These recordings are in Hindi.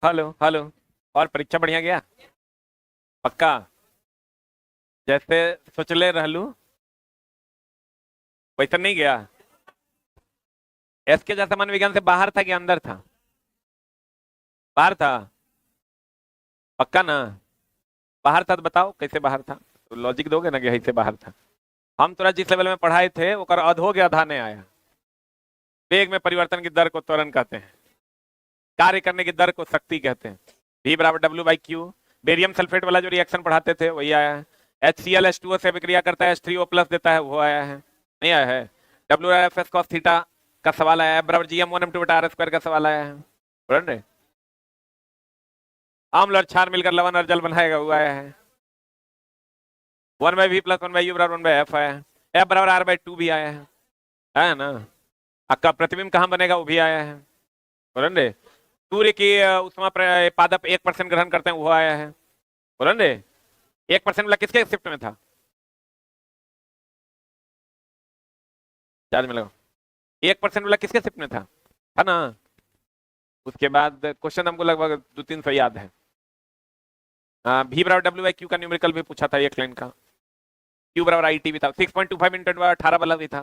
Hello hello. और परीक्षा बढ़िया गया? पक्का? जैसे सोचले रहलू वैसा नहीं गया? एस के जैसा मन विज्ञान से बाहर था कि अंदर था? बाहर था? पक्का ना? बाहर था तो बताओ कैसे बाहर था, तो लॉजिक दोगे ना कि ऐसे बाहर था। हम तोरा जिस लेवल में पढ़ाए थे वो अध हो गया, आधा नहीं आया। वेग में परिवर्तन की दर को त्वरण कहते हैं, कार्य करने की दर को शक्ति कहते हैं। V बराबर W/Q। बेरियम सल्फेट वाला जो रिएक्शन पढ़ाते थे वही आया है। HCl H2O से विक्रिया करता है, H3O+ देता है, वो आया है। नहीं आया है? WRFS cos थीटा का सवाल आया है, बराबर Gm1m2/r² का सवाल आया है। बोल रहे अम्ल और क्षार मिलकर लवण और जल बनाएगा, वो आया है। 1/v + 1/u बराबर 1/f आया है। F बराबर R/2 भी आया है ना? आपका प्रतिबिंब कहाँ बनेगा वो भी आया है। बोल रहे सूर्य की उष्मा पादप 1% ग्रहण करते हैं, वो आया है। बोल रहे 1% वाला किसके शिफ्ट में था? चार्ज में लगा। 1% वाला किसके शिफ्ट में था ना? उसके बाद क्वेश्चन हमको लगभग 200-300 याद है। V बराबर W/Q का न्यूमेरिकल भी पूछा था एक लाइन का। Q बराबर IT भी था, 6.25 × 1018 वाला भी था।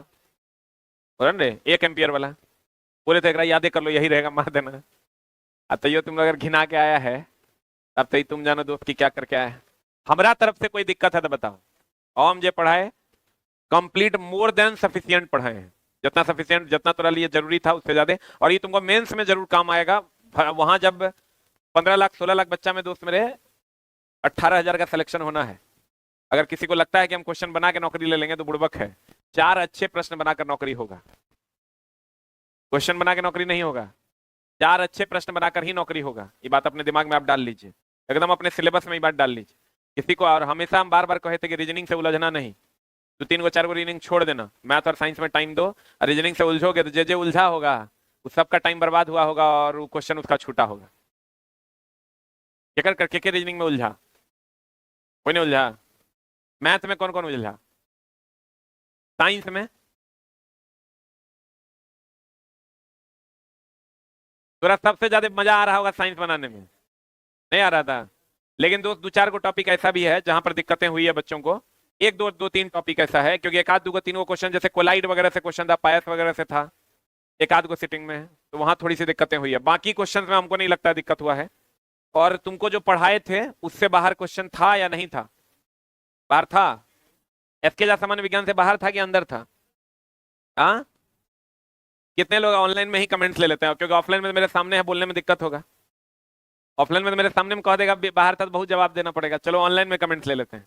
बोल रहे 1 एम्पियर वाला। बोले थे यादें कर लो, यही रहेगा, मार देना। अब तो ये तुम अगर घिना के आया है तब तो तुम जानो दोस्त की क्या करके आया है। हमारा तरफ से कोई दिक्कत है तो बताओ। और हम जो पढ़ाए कंप्लीट मोर देन सफिशियंट पढ़ाए हैं, जितना सफिशियंट, जितना तुम्हारे लिए जरूरी था उससे ज्यादा। और ये तुमको मेंस में जरूर काम आएगा। वहां जब 15 लाख 16 लाख बच्चा में दोस्त मेरे 18,000 का सिलेक्शन होना है। अगर किसी को लगता है कि हम क्वेश्चन बना के नौकरी ले लेंगे तो बुड़बक है। 4 अच्छे प्रश्न बनाकर नौकरी होगा, क्वेश्चन बना के नौकरी नहीं होगा। 4 अच्छे प्रश्न बनाकर ही नौकरी होगा। ये बात अपने दिमाग में आप डाल लीजिए, एकदम अपने सिलेबस में ये बात डाल लीजिए। किसी को, और हमेशा हम बार बार कहे थे कि रीजनिंग से उलझना नहीं, 2-3 4 रीजनिंग छोड़ देना, मैथ और साइंस में टाइम दो। और रीजनिंग से उलझोगे तो जे जे उलझा होगा उस सबका टाइम बर्बाद हुआ होगा और वो क्वेश्चन उसका छूटा होगा। क्या करके के रीजनिंग में उलझा? कोई नहीं उलझा। मैथ में कौन कौन उलझा? साइंस में? थोड़ा सबसे ज्यादा मजा आ रहा होगा साइंस बनाने में, नहीं आ रहा था? लेकिन दोस्त 2-4 को टॉपिक ऐसा भी है जहां पर दिक्कतें हुई है बच्चों को। एक दो दो तीन टॉपिक ऐसा है, क्योंकि एक आध दो तीन को क्वेश्चन जैसे कोलाइड वगैरह से क्वेश्चन था, पायस वगैरह से था, एक आध को सिटिंग में है, तो वहां थोड़ी सी दिक्कतें हुई है। बाकी क्वेश्चन में हमको नहीं लगता दिक्कत हुआ है। और तुमको जो पढ़ाए थे उससे बाहर क्वेश्चन था या नहीं था? बाहर था? एसके जा सामान्य विज्ञान से बाहर था कि अंदर था? हाँ? कितने लोग ऑनलाइन में ही कमेंट्स ले लेते हैं, क्योंकि ऑफलाइन में मेरे सामने है, बोलने में दिक्कत होगा। ऑफलाइन में तो मेरे सामने में कह देगा, बाहर था तो बहुत जवाब देना पड़ेगा। चलो ऑनलाइन में कमेंट्स ले लेते हैं,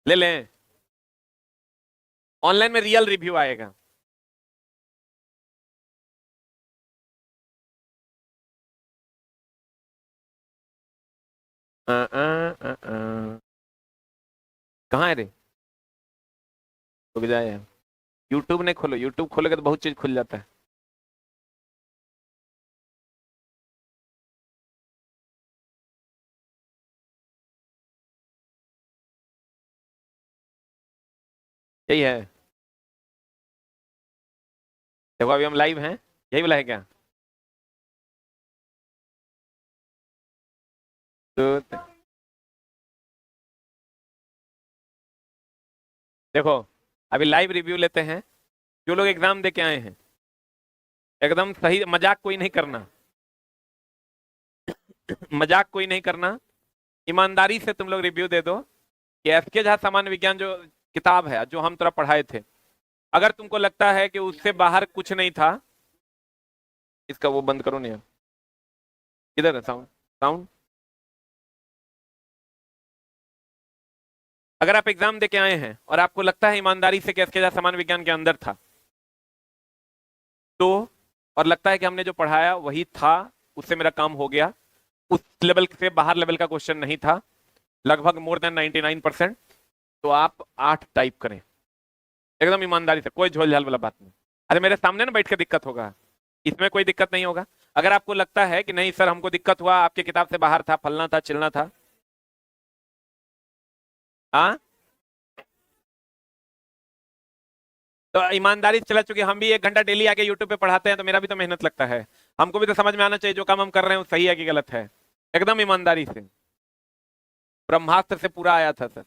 ले लें। ऑनलाइन में रियल रिव्यू आएगा। कहाँ है रे? रुक जाए। यूट्यूब नहीं खोलो, यूट्यूब खोलोगे तो बहुत चीज खुल जाता है। यही है। देखो अभी हम लाइव हैं, यही वाला है क्या? तो देखो अभी लाइव रिव्यू लेते हैं। जो लोग एग्जाम दे के आए हैं, एकदम सही, मजाक कोई नहीं करना। मजाक कोई नहीं करना। ईमानदारी से तुम लोग रिव्यू दे दो कि एसके झा सामान्य विज्ञान जो किताब है जो हम तरह पढ़ाए थे, अगर तुमको लगता है कि उससे बाहर कुछ नहीं था। इसका वो बंद करो नहीं, किधर है साउंड? साउंड। अगर आप एग्जाम दे के आए हैं और आपको लगता है ईमानदारी से कि एसके झा सामान्य विज्ञान के अंदर था, तो और लगता है कि हमने जो पढ़ाया वही था, उससे मेरा काम हो गया, उस लेवल से बाहर लेवल का क्वेश्चन नहीं था, लगभग मोर देन 99%, तो आप 8 टाइप करें एकदम ईमानदारी से, कोई झोल झाल वाला बात नहीं। अरे मेरे सामने ना बैठ के दिक्कत होगा, इसमें कोई दिक्कत नहीं होगा। अगर आपको लगता है कि नहीं सर हमको दिक्कत हुआ, आपकी किताब से बाहर था, फलना था, चिलना था, हाँ, तो ईमानदारी से चला, चुकी हम भी 1 घंटा डेली आके यूट्यूब पे पढ़ाते हैं तो मेरा भी तो मेहनत लगता है। हमको भी तो समझ में आना चाहिए जो काम हम कर रहे हैं वो सही है कि गलत है। एकदम ईमानदारी से। ब्रह्मास्त्र से पूरा आया था सर,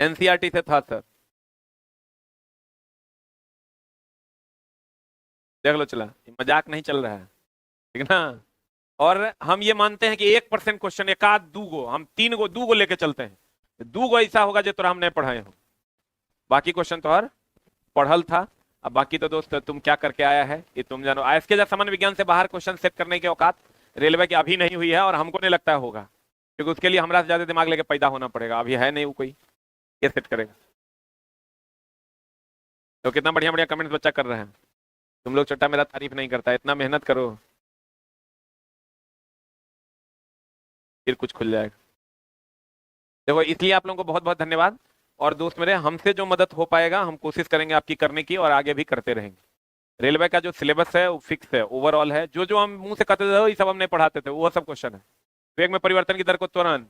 एनसीईआरटी से था सर, देख लो चला, मजाक नहीं चल रहा है, ठीक ना। और हम ये मानते हैं कि 1% क्वेश्चन, एक आध दूगो, हम 2 गो लेके चलते हैं, 2 गो ऐसा होगा जो तोरा हम नहीं पढ़ाए हो, बाकी क्वेश्चन तो हर पढ़ल था। अब बाकी तो दोस्त तुम क्या करके आया है ये तुम जानो। आईएसके या सामान्य विज्ञान से बाहर क्वेश्चन सेट करने की औकात रेलवे की अभी नहीं हुई है, और हमको नहीं लगता होगा, क्योंकि उसके लिए हमारा ज्यादा दिमाग लेके पैदा होना पड़ेगा, अभी है नहीं वो कोई, ये सेट करेगा। तो कितना बढ़िया बढ़िया कमेंट्स बच्चा कर रहे हैं, तुम लोग छोटा मेरा तारीफ नहीं करता, इतना मेहनत करो फिर कुछ खुल जाएगा। देखो इसलिए आप लोगों को बहुत बहुत धन्यवाद। और दोस्त मेरे, हमसे जो मदद हो पाएगा हम कोशिश करेंगे आपकी करने की, और आगे भी करते रहेंगे। रेलवे का जो सिलेबस है वो फिक्स है, ओवरऑल है, जो जो हम मुंह से कहते थे ये सब हम नहीं पढ़ाते थे, वो सब क्वेश्चन है। वेग में परिवर्तन की दर को त्वरण,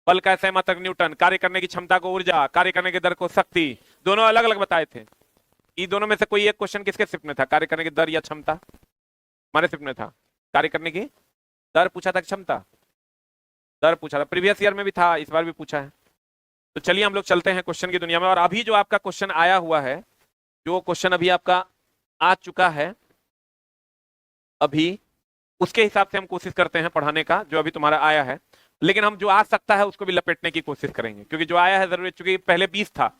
बल का SI मात्रक न्यूटन, कार्य करने की क्षमता को ऊर्जा, कार्य करने की दर को शक्ति, दोनों अलग अलग बताए थे। ये दोनों में से कोई एक क्वेश्चन किसके शिफ्ट में था, कार्य करने की दर या क्षमता? हमारे शिफ्ट में था। कार्य करने की दर पूछा था, क्षमता दर पूछा था, प्रीवियस ईयर में भी था, इस बार भी पूछा है। तो चलिए हम लोग चलते हैं क्वेश्चन की दुनिया में। और अभी जो आपका क्वेश्चन आया हुआ है, जो क्वेश्चन अभी आपका आ चुका है अभी, उसके हिसाब से हम कोशिश करते हैं पढ़ाने का, जो अभी तुम्हारा आया है। लेकिन हम जो आ सकता है उसको भी लपेटने की कोशिश करेंगे, क्योंकि जो आया है जरूर, चूंकि पहले 20 था,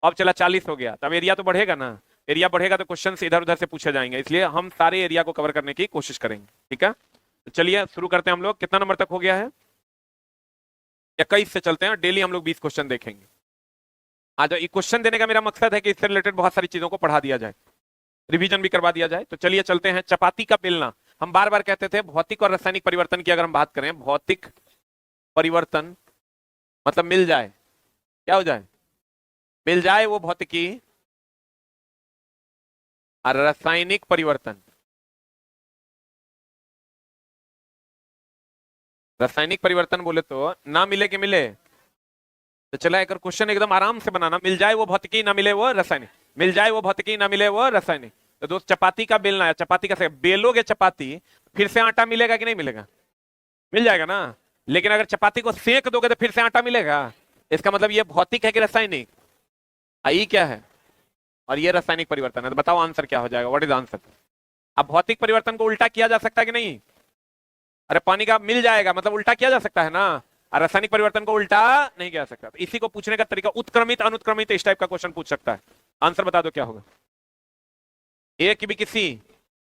अब चला 40 हो गया, तब एरिया तो बढ़ेगा ना, एरिया बढ़ेगा तो क्वेश्चन इधर उधर से पूछे जाएंगे, इसलिए हम सारे एरिया को कवर करने की कोशिश करेंगे, ठीक है। तो चलिए शुरू करते हैं हम लोग। कितना नंबर तक हो गया है? 21 से चलते हैं, डेली हम लोग 20 क्वेश्चन देखेंगे। आज ये क्वेश्चन देने का मेरा मकसद है कि इससे रिलेटेड बहुत सारी चीजों को पढ़ा दिया जाए, रिवीजन भी करवा दिया जाए। तो चलिए चलते हैं। चपाती का बेलना, हम बार बार कहते थे भौतिक और रासायनिक परिवर्तन की अगर हम बात करें, भौतिक परिवर्तन मतलब मिल जाए, क्या हो जाए? मिल जाए वो भौतिकी, और रासायनिक परिवर्तन, रासायनिक परिवर्तन बोले तो ना मिले कि मिले। तो चला एक क्वेश्चन एकदम आराम से बनाना, मिल जाए वो भौतिकी ना मिले वो रासायनिक, मिल जाए वो भौतिकी ना मिले वो रासायनिक। तो दोस्त चपाती का बेलना है, चपाती का बेलोगे चपाती, फिर से आटा मिलेगा कि नहीं मिलेगा? मिल जाएगा ना। लेकिन अगर चपाती को सेक दोगे तो फिर से आटा मिलेगा, इसका मतलब ये भौतिक है कि रासायनिक? आई क्या है, और ये रासायनिक परिवर्तन है। तो बताओ आंसर क्या हो जाएगा, व्हाट इज आंसर? अब भौतिक परिवर्तन को उल्टा किया जा सकता है कि नहीं? अरे पानी का मिल जाएगा मतलब उल्टा किया जा सकता है ना, और रासायनिक परिवर्तन को उल्टा नहीं किया जा सकता। तो इसी को पूछने का तरीका उत्क्रमित अनुत्क्रमित इस टाइप का क्वेश्चन पूछ सकता है। आंसर बता दो क्या होगा? एक भी किसी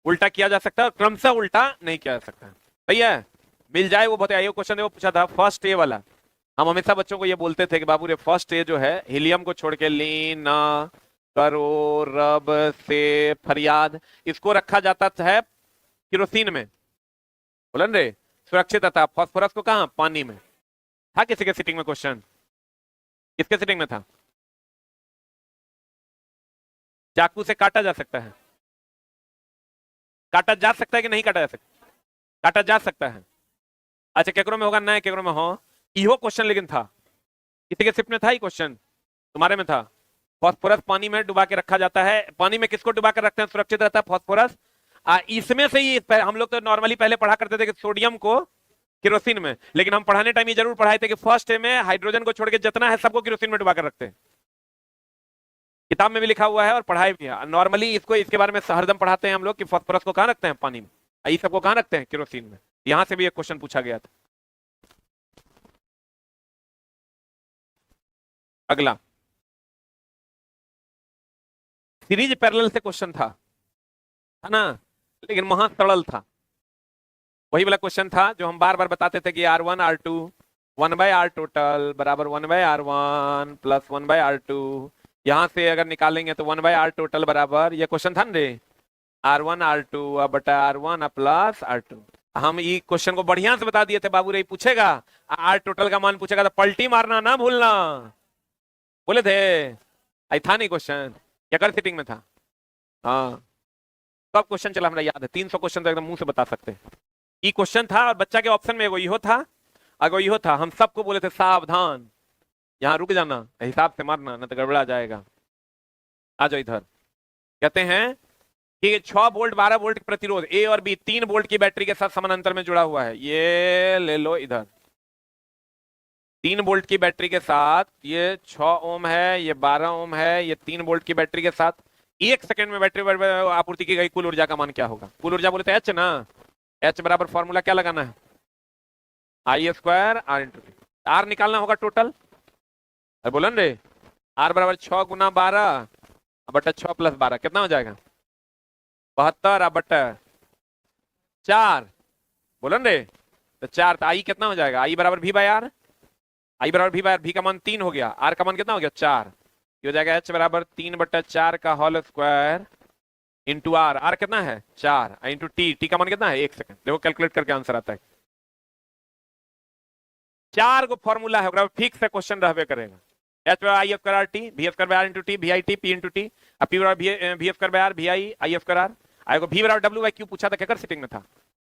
उल्टा किया जा सकता है, क्रमशः उल्टा नहीं किया जा सकता। सही है। मिल जाए वो भौतिक, क्वेश्चन वो पूछा था फर्स्ट ए वाला। हम हमेशा बच्चों को ये बोलते थे कि बाबू रे फर्स्ट ए जो है हीलियम को छोड़ के लीन ना करो रब से फरियाद, इसको रखा जाता है केरोसिन में, बोलन रे, सुरक्षित था। फास्फोरस को कहा? पानी में। था किसी के सिटिंग में क्वेश्चन? किसके सिटिंग में था? चाकू से काटा जा सकता है, काटा जा सकता है कि नहीं काटा जा सकता? काटा जा सकता है। अच्छा केकरो में होगा ना, केकरो में हो। इहो क्वेश्चन लेकिन था, किसी के शिफ्ट में था ही क्वेश्चन, तुम्हारे में था। फास्फोरस पानी में डुबा के रखा जाता है। पानी में किसको डुबा कर रखते हैं सुरक्षित रहता है? फास्फोरस। इसमें से ही हम लोग तो नॉर्मली पहले पढ़ा करते थे कि सोडियम को केरोसिन में, लेकिन हम पढ़ाने टाइम ये जरूर पढ़ाए थे कि फर्स्ट में हाइड्रोजन को छोड़ के जितना है सबको केरोसिन में डुबा कर रखते हैं। किताब में भी लिखा हुआ है और पढ़ाए भी है। नॉर्मली इसको इसके बारे में हरदम पढ़ाते हैं हम लोग कि फास्फोरस को कहां रखते हैं? पानी में। ये सबको कहां रखते हैं? केरोसिन में। यहां से भी एक क्वेश्चन पूछा गया था। अगला सीरीज पैरेलल से क्वेश्चन था, है ना, लेकिन महा सरल था। वही वाला क्वेश्चन था जो हम बार बार बताते थे कि R1 R2 1/R टोटल बराबर 1/R1 प्लस 1/R2। यहां से अगर निकालेंगे तो 1/R टोटल बराबर, ये क्वेश्चन था ना रे, R1 R2 बटा R1 प्लस R2। हम ये क्वेश्चन को बढ़िया से बता दिए थे बाबू रे, पूछेगा R टोटल का मान पूछेगा तो पलटी मारना ना भूलना, बोले थे। आई था नहीं क्वेश्चन, क्या कर सिटिंग में था? हाँ सब क्वेश्चन चला हमारा याद है, 300 क्वेश्चन तो एकदम मुंह से बता सकते हैं। ये क्वेश्चन था और बच्चा के ऑप्शन में एगो इहो था, अगर इहो था। हम सबको बोले थे सावधान, यहाँ रुक जाना, हिसाब से मारना, न तो गड़बड़ा जाएगा। आ जाओ इधर। कहते हैं कि 6 वोल्ट 12 वोल्ट प्रतिरोध ए और बी 3 वोल्ट की बैटरी के साथ समानांतर में जुड़ा हुआ है। ये ले लो इधर, 3 वोल्ट की बैटरी के साथ ये 6 ओम है, ये 12 ओम है, ये 3 वोल्ट की बैटरी के साथ 1 सेकंड में बैटरी आपूर्ति की गई कुल ऊर्जा का मान क्या होगा? कुल ऊर्जा बोले तो एच ना, एच बराबर फॉर्मूला क्या लगाना है? I square R into T. R निकालना होगा टोटल, अरे बोलो रे, आर बराबर 6 गुना 12 बटा 6 प्लस 12 कितना हो जाएगा? 72 बटा 4, बोलो रे, तो 4, तो आई कितना हो जाएगा? आई बराबर भी बाय आर, आई बराबर भी बाय आर, भी का मान 3 हो गया, आर का मान कितना हो गया? 4। ये हो जाएगा एच बराबर 3 बटा 4 का whole square into R, R कितना है? 4 इंटू टी, टी का मान कितना है? 1 सेकंड, देखो कैलकुलेट करके आंसर आता है। 4 को फॉर्मूला है, फिक्स है, क्वेश्चन रहबे करेगा। एच बराबर I square R T, V square by R into T, V I T, P into T, अब पी बराबर V square by R, V I, I square R. आएगा भी बराबर डब्ल्यू बाई क्यू पूछा था, क्या सिटिंग में था?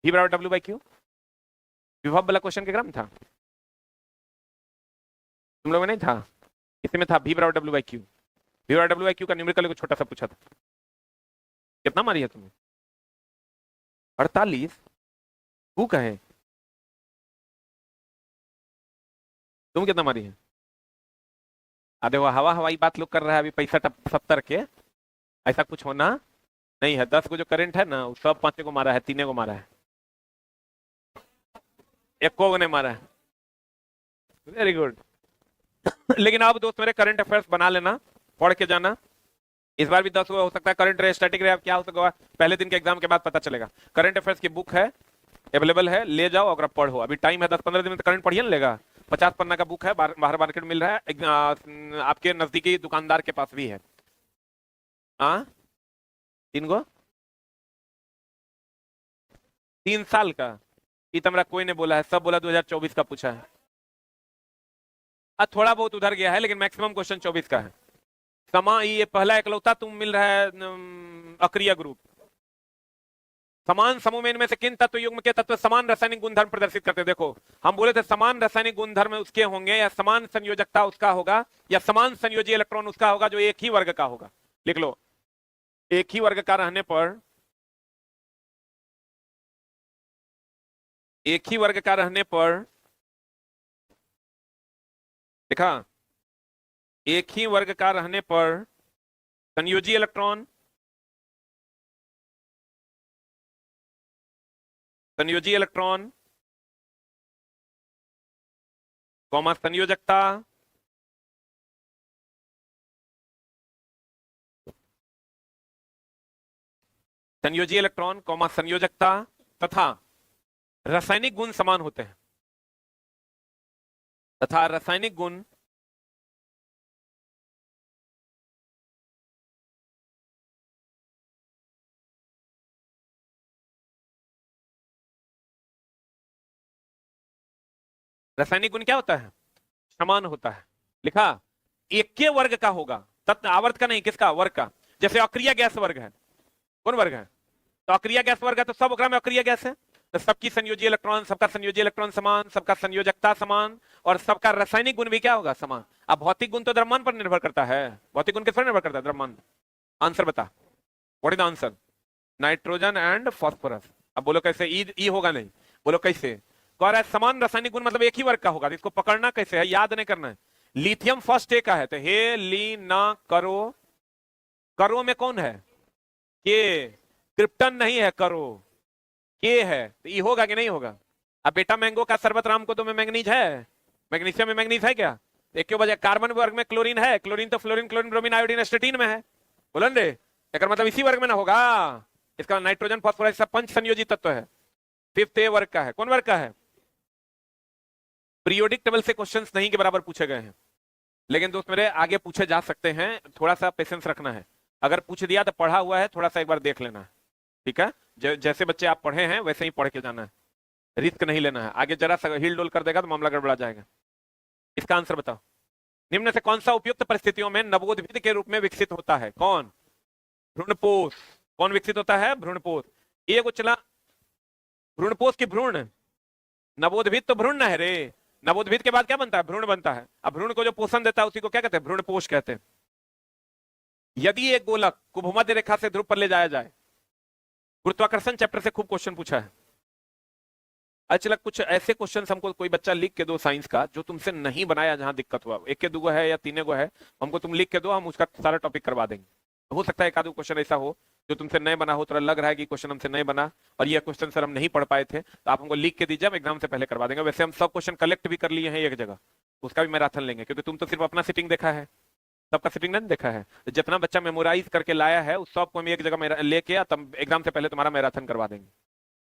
भी बराबर डब्ल्यू बाई क्यू विभव वाला क्वेश्चन के क्रम था, तुम लोगों में नहीं था? इसमें था भी बराबर डब्ल्यू बाई क्यू, भी बराबर डब्ल्यू बाई क्यू का न्यूमेरिकल को छोटा सा पूछा था। कितना मारी है तुम्हें? 48। तू कहे तुम कितना मारी है? देखो हवा हवाई बात लोग कर रहा है अभी, पैसा 70 के, ऐसा कुछ होना नहीं है। 10 को जो करंट है ना, वो सब 5 को मारा है, 3 को मारा है, 1 को ने मारा है। Very good. लेकिन अब दोस्त मेरे करंट अफेयर्स बना लेना, पढ़ के जाना। इस बार भी 10 हो सकता है, करंट रहे स्टैटिक रहे, अब क्या हो सकता है पहले दिन के एग्जाम के बाद पता चलेगा। करंट अफेयर्स की बुक है, अवेलेबल है, ले जाओ और पढ़ो। अभी टाइम है 10-15 दिन में, तो करंट पढ़िए ना लेगा। 50 पन्ना का बुक है, बाहर मार्केट में मिल रहा है, आपके नजदीकी दुकानदार के पास भी है। 3 गो 3 साल का, ये तो मेरा कोई ने बोला है, सब बोला 2024 का पूछा है। थोड़ा बहुत उधर गया है, लेकिन मैक्सिमम क्वेश्चन 24 का है। समा ये पहला इकलौता तुम मिल रहा है अक्रिय ग्रुप। समान समूह में इनमें से किन तत्व युग्म के तत्व समान रासायनिक गुणधर्म प्रदर्शित करते हैं? देखो हम बोले थे समान रासायनिक गुणधर्म उसके होंगे, या समान संयोजकता उसका होगा, या समान संयोजी इलेक्ट्रॉन उसका होगा जो एक ही वर्ग का होगा। लिख लो, एक ही वर्ग का रहने पर, एक ही वर्ग का रहने पर, देखा, एक ही वर्ग का रहने पर संयोजी इलेक्ट्रॉन, संयोजी इलेक्ट्रॉन कॉमा संयोजकता, संयोजी इलेक्ट्रॉन कॉमा संयोजकता तथा रासायनिक गुण समान होते हैं, तथा रासायनिक गुण रासायनिक गुण क्या होता है? समान होता है। लिखा, एक के वर्ग का होगा, तत्व आवर्त का नहीं, किसका? वर्ग का। जैसे अक्रिय गैस वर्ग है, कौन वर्ग है? तो अक्रिय गैस वर्ग है, तो सब में अक्रिय गैस है, तो सबकी संयोजी इलेक्ट्रॉन, सबका संयोजी इलेक्ट्रॉन समान, सबका संयोजकता समान, और सबका रासायनिक गुण भी क्या होगा? समान। अब भौतिक गुण तो द्रव्यमान पर निर्भर करता है, भौतिक गुण किस पर निर्भर करता है? द्रव्यमान। आंसर बता, what is the answer? Nitrogen and phosphorus. अब बोलो कैसे? ई होगा नहीं, बोलो कैसे? कह रहा है समान रासायनिक गुण मतलब एक ही वर्ग का होगा, इसको पकड़ना कैसे है, याद नहीं करना है। लिथियम फर्स्ट ए का है, तो हे ली ना करो, करो में कौन है? के, क्रिप्टन नहीं है, करो के है, तो ये होगा कि नहीं होगा? अब बेटा मैंगो का शरबत राम को तो में मैंगनीज है, मैग्नीशियम में मैंगनीज है क्या? एक क्यों वजह, कार्बन वर्ग में क्लोरीन है, क्लोरीन तो फ्लोरीन, क्लोरीन ब्रोमीन आयोडीन एस्टेटीन में है, बोलन रे, एक मतलब इसी वर्ग में ना होगा। इसका नाइट्रोजन फॉस्फोरस सब पंच संयोजी तत्व है, 5th ए वर्ग का है। कौन वर्ग का है? पीरियोडिक टेबल से क्वेश्चंस नहीं के बराबर पूछे गए हैं, लेकिन दोस्त मेरे आगे पूछे जा सकते हैं, थोड़ा सा पेशेंस रखना है। अगर पूछ दिया तो पढ़ा हुआ है, थोड़ा सा एक बार देख लेना है, ठीक है? जैसे बच्चे आप पढ़े हैं वैसे ही पढ़ के जाना है, रिस्क नहीं लेना है। आगे जरा सा हिल डोल कर देगा तो मामला गड़बड़ा जाएगा। इसका आंसर बताओ, निम्न से कौन सा उपयुक्त परिस्थितियों में नवोद्भिद के रूप में विकसित होता है? कौन? भ्रूणपोष। कौन विकसित होता है? भ्रूणपोष। ये कुछ चला, भ्रूणपोष की भ्रूण, नवोद्भिद तो भ्रूण ना है रे, नवोद्भिद के बाद क्या बनता है? भ्रूण बनता है। अब भ्रूण को जो पोषण देता है उसी को क्या कहते हैं? भ्रूणपोष कहते हैं। यदि एक गोलक को भूमध्य रेखा से ध्रुव पर ले जाया जाए गुरुत्वाकर्षण चैप्टर से खूब क्वेश्चन पूछा है। अच्छा, कुछ ऐसे क्वेश्चन हमको कोई बच्चा लिख के दो साइंस का जो तुमसे नहीं बनाया, जहां दिक्कत हुआ, एक के दो है या तीन गो है, हमको तुम लिख के दो, हम उसका सारा टॉपिक करवा देंगे। हो सकता है एक आधो क्वेश्चन ऐसा हो जो तुमसे नहीं बना हो, तो लग रहा है कि क्वेश्चन हमसे नहीं बना और ये क्वेश्चन सर हम नहीं पढ़ पाए थे, तो आप हमको लिख के दीजिए, हम एग्जाम से पहले करवा देंगे। वैसे हम सब क्वेश्चन कलेक्ट भी कर लिए हैं एक जगह, उसका भी मैराथन लेंगे, क्योंकि तुम तो सिर्फ अपना सिटिंग देखा है, सबका सिटिंग नहीं देखा है। जितना बच्चा मेमोराइज करके लाया है उस सबको हम एक जगह लेके तब एग्जाम से पहले तुम्हारा मैराथन करवा देंगे।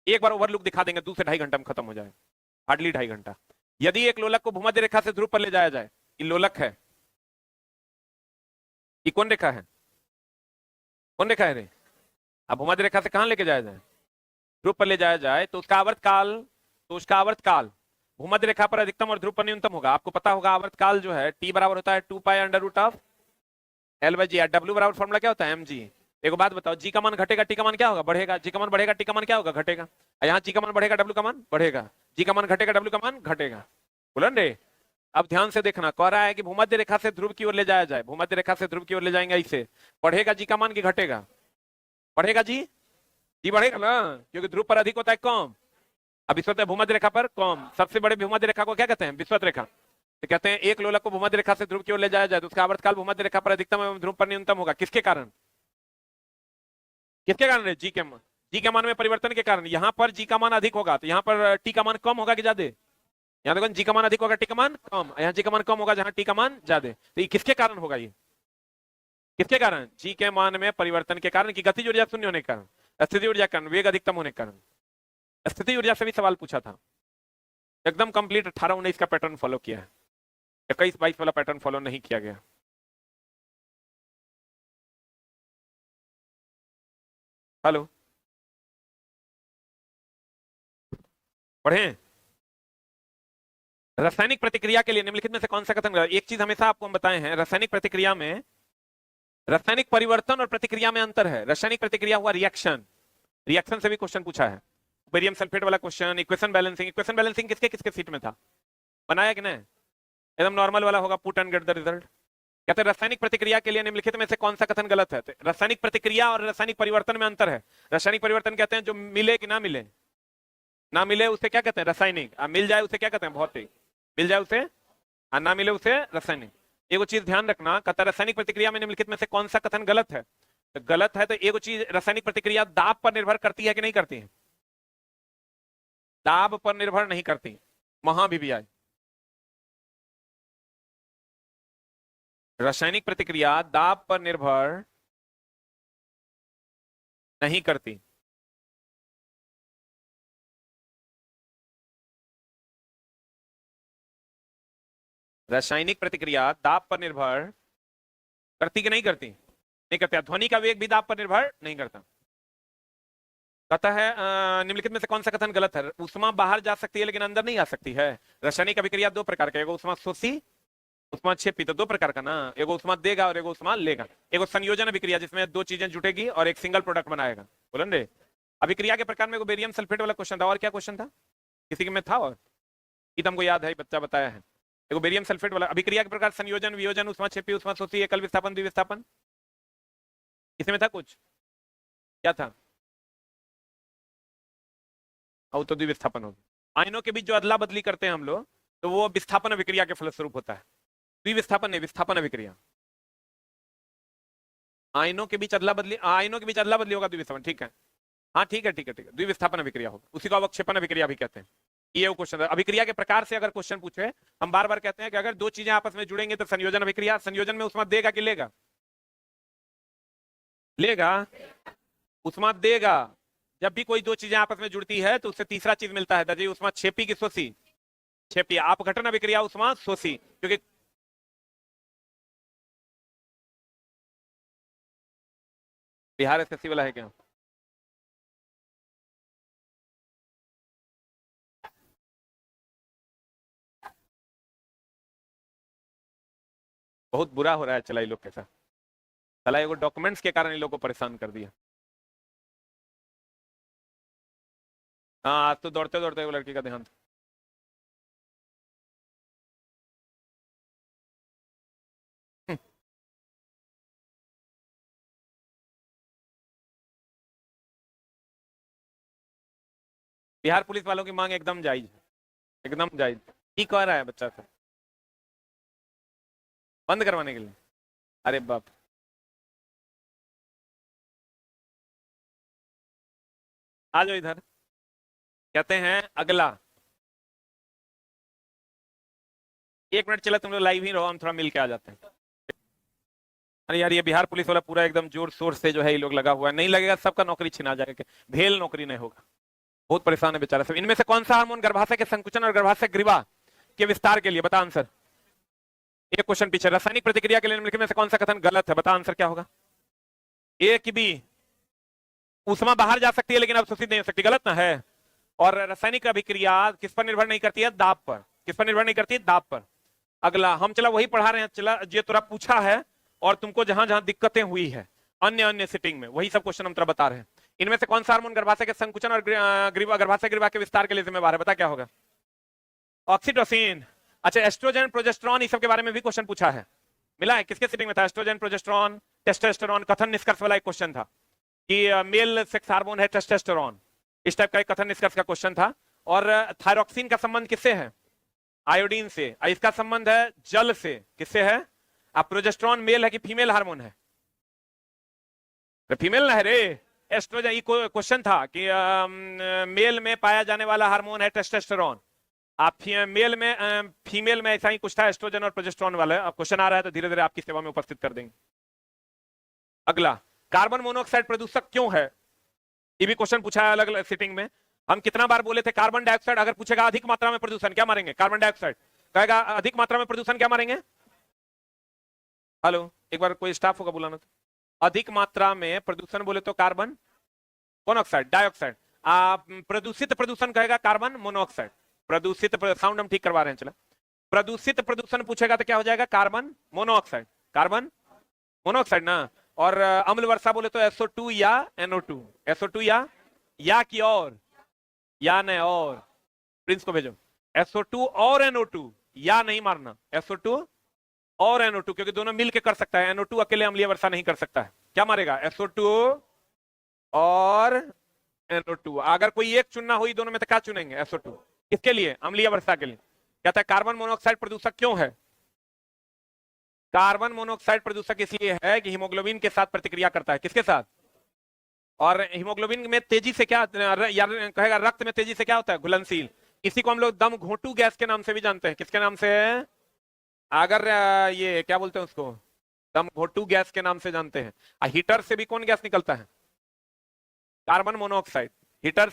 एक बार ओवरलुक दिखा देंगे, 2 से 2.5 घंटा में खत्म हो जाए, हार्डली 2.5 घंटा। यदि एक लोलक को भूमध्य रेखा से ध्रुव पर ले जाया जाए, ये लोलक है, ये कौन रेखा है, कौन रेखा है रे? अब भूमध्य रेखा से कहां लेके जाया जाए? ध्रुव पर ले जाया जाए, तो उसका आवर्त काल भूमध्य रेखा पर अधिकतम और ध्रुव पर न्यूनतम होगा। आपको पता होगा आवर्त काल जो है टी बराबर होता है 2 pi under root of L/G। W बराबर फॉर्मूला क्या होता है mg। एक बात बताओ, जी का मान घटेगा, टी का मान क्या होगा, बढ़ेगा। जी का मान बढ़ेगा, टी का मान क्या होगा, घटेगा। यहाँ जी का मान बढ़ेगा, डब्ल्यू का मान बढ़ेगा। जी का मान घटेगा, डब्ल्यू का मान घटेगा। बोलन रे। अब ध्यान से देखना, कह रहा है कि भूमध्य रेखा से ध्रुव की ओर ले जाया जाए, भूमध्य रेखा से ध्रुव की ओर ले जाएंगे, इसे बढ़ेगा जी का मान कि घटेगा? बढ़ेगा जी, जी बढ़ेगा ना, क्योंकि ध्रुव पर अधिक होता है कम, अब विश्वत भूमध्य रेखा पर कम। सबसे बड़े भूमध्य रेखा को क्या कहते हैं? विश्वत रेखा। तो कहते हैं एक लोलक को भूमध्य रेखा से ध्रुव की ओर ले जाया जाए तो उसका आवर्तकाल भूमध्य रेखा पर अधिकतम एवं ध्रुव पर न्यूनतम होगा। किसके कारण? किसके कारण? जी के मान में परिवर्तन के कारण। यहाँ पर जी का मान अधिक होगा तो यहाँ पर टी का मान कम होगा कि ज्यादा? यहाँ देखो, जी का मान अधिक होगा, टी का मान कम, यहाँ जी का मान कम होगा जहाँ टी का मान ज्यादा। तो ये किसके कारण होगा? ये किसके कारण? जी के मान में परिवर्तन के कारण, की गतिज ऊर्जा शून्य होने के कारण, स्थिति ऊर्जा कारण, वेग अधिकतम होने के कारण। स्थिति ऊर्जा से भी सवाल पूछा था, एकदम कंप्लीट 18-19 का पैटर्न फॉलो किया है, 21-22 वाला पैटर्न फॉलो नहीं किया गया। हेलो, पढ़े? रासायनिक प्रतिक्रिया के लिए निम्नलिखित में से कौन सा कथन? एक चीज हमेशा आपको हम बताए हैं, रासायनिक प्रतिक्रिया में रासायनिक परिवर्तन और प्रतिक्रिया में अंतर है। रासायनिक प्रतिक्रिया हुआ रिएक्शन, रिएक्शन से भी क्वेश्चन पूछा है, बेरियम सल्फेट वाला question. Equation balancing, equation balancing किसके किसके सीट में था, बनाया कि नहीं? एकदम नॉर्मल वाला होगा, put and get the result. कहते हैं रासायनिक प्रतिक्रिया के लिए निम्नलिखित में से कौन सा कथन गलत है? तो रासायनिक प्रतिक्रिया और रासायनिक परिवर्तन में अंतर है। रासायनिक परिवर्तन कहते हैं जो मिले कि ना मिले, ना मिले उसे क्या कहते हैं? रासायनिक। मिल जाए उसे क्या कहते हैं? भौतिक। मिल जाए उसे, ना मिले उसे रासायनिक। एगो चीज ध्यान रखना, कहता है रासायनिक प्रतिक्रिया में निम्नलिखित में से कौन सा कथन गलत है? तो गलत है तो एगो चीज, रासायनिक प्रतिक्रिया दाब पर निर्भर करती है कि नहीं करती है? दाब पर निर्भर नहीं करती, वहां भी आए। रासायनिक प्रतिक्रिया दाब पर निर्भर नहीं करती। रासायनिक प्रतिक्रिया दाब पर निर्भर करती कि नहीं करती? नहीं करती। ध्वनि का वेग भी दाब पर निर्भर नहीं करता। कहता है निम्नलिखित में से कौन सा कथन गलत है? उष्मा बाहर जा सकती है लेकिन अंदर नहीं आ सकती है। रासायनिक अभिक्रिया दो प्रकार का, एगो उष्मा शोषी, उष्मा क्षेपी। तो दो प्रकार का ना, एगो उष्मा देगा और एगो उष्मा लेगा। एगो संयोजन अभिक्रिया जिसमें दो चीजें जुटेगी और एक सिंगल प्रोडक्ट बनाएगा। बोलन रे। अभिक्रिया के प्रकार में एगो बेरियम सल्फेट वाला क्वेश्चन था, और क्या क्वेश्चन था किसी के में था? और ये तो हमको याद है, बच्चा बताया है। एगो बेरियम सल्फेट वाला अभिक्रिया के प्रकार, संयोजन, वियोजन, उष्मा क्षेपी, उष्मा शोषी, एकल विस्थापन, द्विविस्थापन। इसमें था कुछ, क्या था? और तो द्विविस्थापन होगी। आयनों के बीच जो अदला बदली करते हैं हम लोग, तो वो विस्थापन अभिक्रिया के फलस्वरूप होता है। द्विविस्थापन नहीं, विस्थापन अभिक्रिया। आयनों के बीच अदला बदली, आयनों के बीच अदला बदली होगा द्विविस्थापन, ठीक है। हाँ ठीक है ठीक है ठीक है, द्विविस्थापन अभिक्रिया होगा, उसी को अवक्षेपण अभिक्रिया भी कहते हैं। ये वो क्वेश्चन है, अभिक्रिया के प्रकार से अगर क्वेश्चन पूछे, हम बार बार कहते हैं कि अगर दो चीजें आपस में जुड़ेंगे तो संयोजन अभिक्रिया। संयोजन में उष्मा देगा कि लेगा? लेगा। उष्मा देगा। जब भी कोई दो चीजें आपस में जुड़ती है तो उससे तीसरा चीज मिलता है, दर्जी उष्मा क्षेपी की शोषी। क्षेपी। आप घटन अभिक्रिया उष्मा शोषी, क्योंकि बिहार एसएससी वाला है क्या? बहुत बुरा हो रहा है चला, ये लोग के साथ। चला एगो डॉक्यूमेंट्स के कारण इन लोग को परेशान कर दिया। हाँ, आज तो दौड़ते दौड़ते वो लड़की का देहांत। बिहार पुलिस वालों की मांग एकदम जायज है, एकदम जायज। ठीक कह रहा है बच्चा से बंद करवाने के लिए। अरे बाप, आ जाओ इधर। कहते हैं अगला, 1 मिनट चला, तुम लोग लाइव ही रहो, हम थोड़ा मिल के आ जाते हैं। अरे यार ये बिहार पुलिस वाला पूरा एकदम जोर शोर से जो है ये लोग लगा हुआ है, नहीं लगेगा सबका नौकरी छिना जाएगा, भेल नौकरी नहीं होगा। बहुत परेशान है बेचारा सब। इनमें से कौन सा हार्मोन गर्भाशय के संकुचन और गर्भाशय ग्रीवा के विस्तार के लिए, बता आंसर। एक क्वेश्चन पीछे, रासायनिक प्रतिक्रिया के लिए निम्नलिखित में से कौन सा कथन गलत है, बता आंसर क्या होगा। ए की बी, ऊष्मा बाहर जा सकती है लेकिन अवशोषित नहीं हो सकती, गलत ना है। और रासायनिक अभिक्रिया किस पर निर्भर नहीं करती है, दाब पर। किस पर निर्भर नहीं करती है, दाब पर। अगला, हम चला वही पढ़ा रहे हैं, चला ये तुरा पूछा है और तुमको जहां जहां दिक्कतें हुई है अन्य अन्य सिटिंग में, वही सब क्वेश्चन हम तुरा बता रहे हैं। इनमें से कौन सा हार्मोन गर्भाशय के संकुचन और ग्रीवा, गर्भाशय ग्रीवा के विस्तार के लिए जिम्मेवार है, बता क्या होगा। ऑक्सीटोसिन। अच्छा, एस्ट्रोजन प्रोजेस्टेरॉन इस सब के बारे में भी क्वेश्चन पूछा है, मिला है, किसके सिटिंग में था, एस्ट्रोजन प्रोजेस्टेरॉन टेस्टोस्टेरोन, कथन निष्कर्ष वाला एक क्वेश्चन था कि मेल सेक्स हार्मोन है टेस्टोस्टेरोन, इस टाइप का एक कथन निष्कर्ष का क्वेश्चन था। और थायरॉक्सिन का संबंध किससे है, आयोडीन से, इसका संबंध है जल से, किससे है। अब प्रोजेस्टेरॉन मेल है कि फीमेल हार्मोन है, फीमेल ना है रे। एस्ट्रोजन, ये क्वेश्चन था कि मेल में पाया जाने वाला हार्मोन है टेस्टोस्टेरोन, आप मेल में फीमेल में ऐसा ही कुछ था, एस्ट्रोजन और प्रोजेस्टेरॉन वाला। अब क्वेश्चन आ रहा है तो धीरे धीरे आपकी सेवा में उपस्थित कर देंगे। अगला, कार्बन मोनोऑक्साइड प्रदूषक क्यों है, ये भी क्वेश्चन पूछा है अलग अलग सिटिंग में। हम कितना बार बोले थे कार्बन डाइऑक्साइड, अगर पूछेगा अधिक मात्रा में प्रदूषण क्या मारेंगे, कार्बन डाइऑक्साइड, कहेगा अधिक मात्रा में प्रदूषण क्या मारेंगे। हेलो, एक बार कोई स्टाफ होगा बुलाना तो। अधिक मात्रा में प्रदूषण बोले तो कार्बन मोनोऑक्साइड, डाइऑक्साइड। प्रदूषित प्रदूषण कहेगा कार्बन मोनोऑक्साइड, प्रदूषित, साउंड हम ठीक करवा रहे हैं चला। प्रदूषित प्रदूषण पूछेगा तो क्या हो जाएगा, कार्बन मोनोऑक्साइड, कार्बन मोनोऑक्साइड ना। और अम्ल वर्षा बोले तो SO2 या NO2, SO2 या की और, या नहीं और, प्रिंस को भेजो। SO2 और NO2, या नहीं मारना, SO2 और NO2, क्योंकि दोनों मिलके कर सकता है, NO2 अकेले अम्लीय वर्षा नहीं कर सकता है। क्या मारेगा, SO2 और NO2। अगर कोई एक चुनना हुई दोनों में तो क्या चुनेंगे, SO2, किसके लिए, अम्लीय वर्षा के लिए। कहता है कार्बन मोनोऑक्साइड प्रदूषक क्यों है, कार्बन मोनोऑक्साइड प्रदूषक इसलिए है कि हीमोग्लोबिन के साथ प्रतिक्रिया करता है, किसके साथ, और हीमोग्लोबिन में तेजी से क्या, या कहेगा रक्त में तेजी से क्या होता है, घुलनशील। इसी को हम लोग दम घोंटू गैस के नाम से भी जानते हैं, किसके नाम से, अगर ये क्या बोलते हैं उसको, दम घोंटू गैस के नाम से जानते हैं। हीटर से भी कौन गैस निकलता है, कार्बन मोनोऑक्साइड। हीटर